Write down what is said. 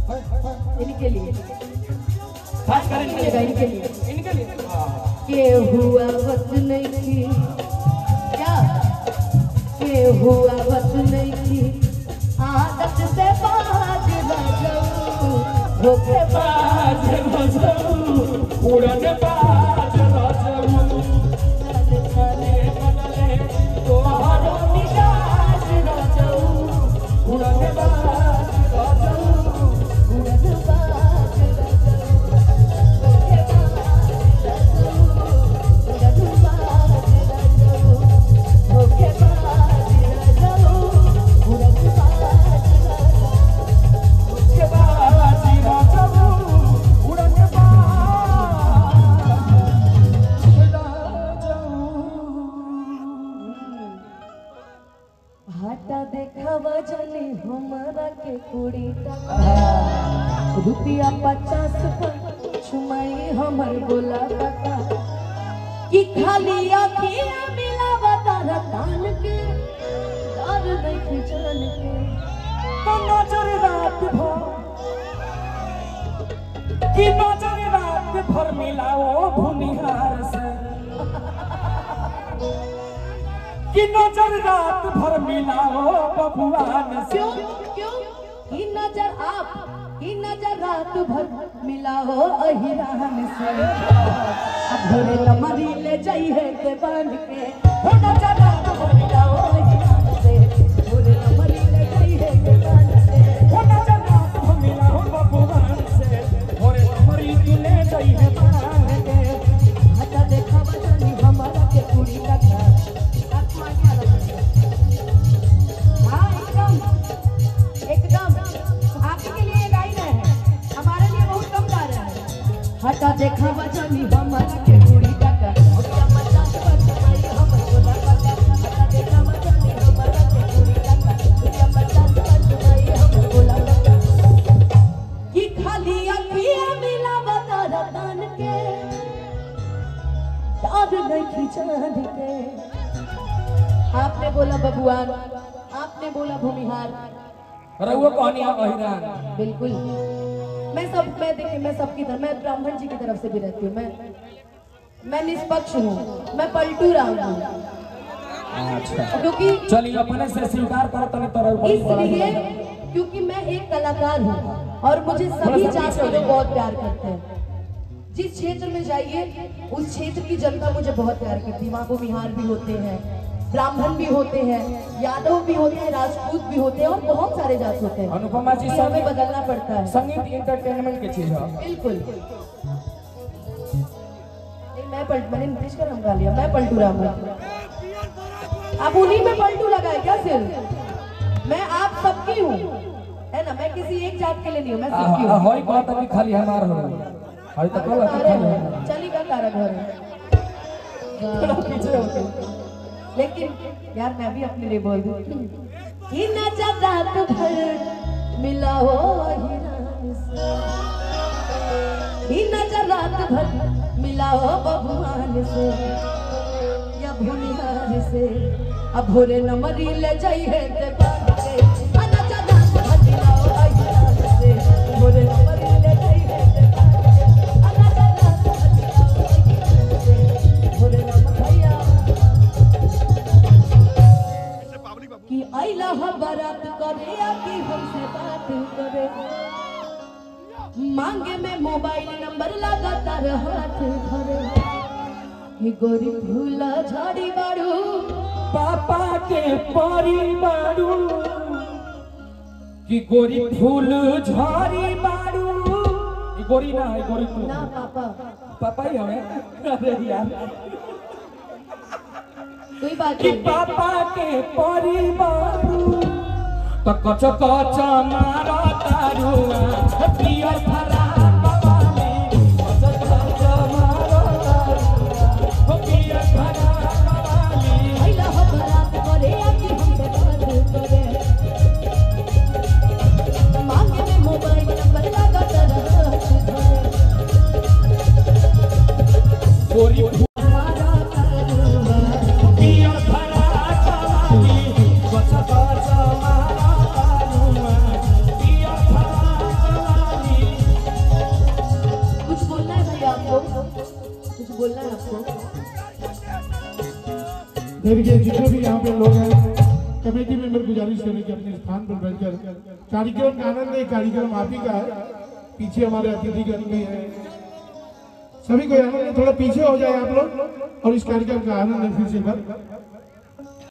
इनके लिए खास कर इनके लिए के हुआ वत नहीं थी क्या के हुआ वत नहीं थी आदत से बाज न जाऊं होके बाज न जाऊं उड़न बाज न जाऊं चले बदले तो हरो निगाह न जाऊं उड़न बाज न जाऊं उड़न बाज न जाऊं होके बाज न जाऊं उड़न बाज न जाऊं होके बाज न जाऊं उड़न बाज न जाऊं के बाज न जाऊं उड़न हाटा देखावा जाने हमारा के कुड़ी रुपया 50 पर छुमाई हमर बोला बता कि खाली आँखियाँ मिलावा तारा तान के डर नहीं जान के तो नजर रात भर कि नजर रात भर मिलाओ भूमिहार से कि नजर रात भर मिलाओ बबुआन से क्यों क्यों कि नजर रात भर मिलाओ अहिरान से अब भोरे लमरी ले जाइए के बांध के हो नजर रात भर मिलाओ अहिरान से भोरे लमरी ले जाइए के बांध से वो नजर रात भर मिलाओ बबुआन से भोरे लमरी ले जाइए बांध के हटा देखा बजानी हमारा के कुड़ी का आत्मा क्या लगता हाँ एकदम आपके लिए ये गाई रहे हैं हमारे लिए बहुत कम गा रहे हैं हटा देखा बजानी हमारा के कुड़ी का क्या मजाक बजाई हम बोला का हटा देखा बजानी हमारा के कुड़ी का क्या मजाक बजाई हम बोला का कि खाली अखियां मिला बता रतन के डर नहीं जान के आपने बोला बबुआन आपने बोला भूमिहार रहुआ कहानी आप अहिरान बिल्कुल मैं देखिए मैं सबकी तरफ मैं ब्राह्मण जी की तरफ से भी रहती हूँ मैं निष्पक्ष हूँ मैं पलटू राम हूँ अच्छा क्योंकि चलिए अपने से स्वीकार करो तने तरह इसलिए क्योंकि मैं एक कलाकार हूँ और मुझे सभी जात के लोग बहुत प्यार करते हैं जिस क्षेत्र में जाइए उस क्षेत्र की जनता मुझे बहुत प्यार करती है वहाँ भूमिहार भी होते हैं ब्राह्मण भी होते हैं यादव भी होते हैं राजपूत भी होते हैं और बहुत सारे जात होते हैं अनुपमा जी ये हमें बदलना पड़ता है संगीत इंटरटेनमेंट की चीज है बिल्कुल मैंने नीतीश का नाम गा लिया मैं पलटू राम अब उन्हीं में पलटू लगा है क्या सिर्फ मैं आप सबकी हूँ है ना मैं किसी एक जात के लिए नहीं हूँ मैं सबकी हूँ होई बात अभी खाली हमार हो होई तो कल चली का तारा घर पीछे होते लेकिन यार मैं भी अपने लिए बोल दूं कि नजर रात भर मिला हो हिरान से ही नजर रात भर मिला हो बबुआन से या भूमिहार से अब भोरे नमरी ले जाइए ते बांध के नजर रात भर मिला हो हिरान से भोरे नमरी ले जाइए ते बांध के नजर रात भर मिला हो हिरान से भोरे नमरी कि आइला हम बारात करे या कि हमसे बात करे मांगे में मोबाइल नंबर लगातार हाथ धरे कि गोरी भूला झाड़ी बाड़ू पापा के परी बाड़ू कि गोरी फूल झाड़ी बाड़ू ये गोरी ना है गोरी तू ना पापा ही हमें अरे यार कोई बात कि नहीं पापा के परिवार तो कच कच मारा तारुआ पिया फरा बाबा में कच कच मारा तारुआ पिया फरा बाबा में आइला हम बारात करे या कि हमसे बात करे मांगे में मोबाइल नंबर लगातार हाथ धरे गोरी लोग कुछ बोलना है आपको? देखिए जितने भी यहाँ पे लोग हैं कमेटी मेंबर गुजारिश करें कि अपने स्थान पर बैठकर कार्यक्रम का आनंद ले। कार्यक्रम आप ही का है, पीछे हमारे अतिथिगण भी है, सभी को आनंद, थोड़ा पीछे हो जाए आप लोग और इस कार्यक्रम का आनंद फिर से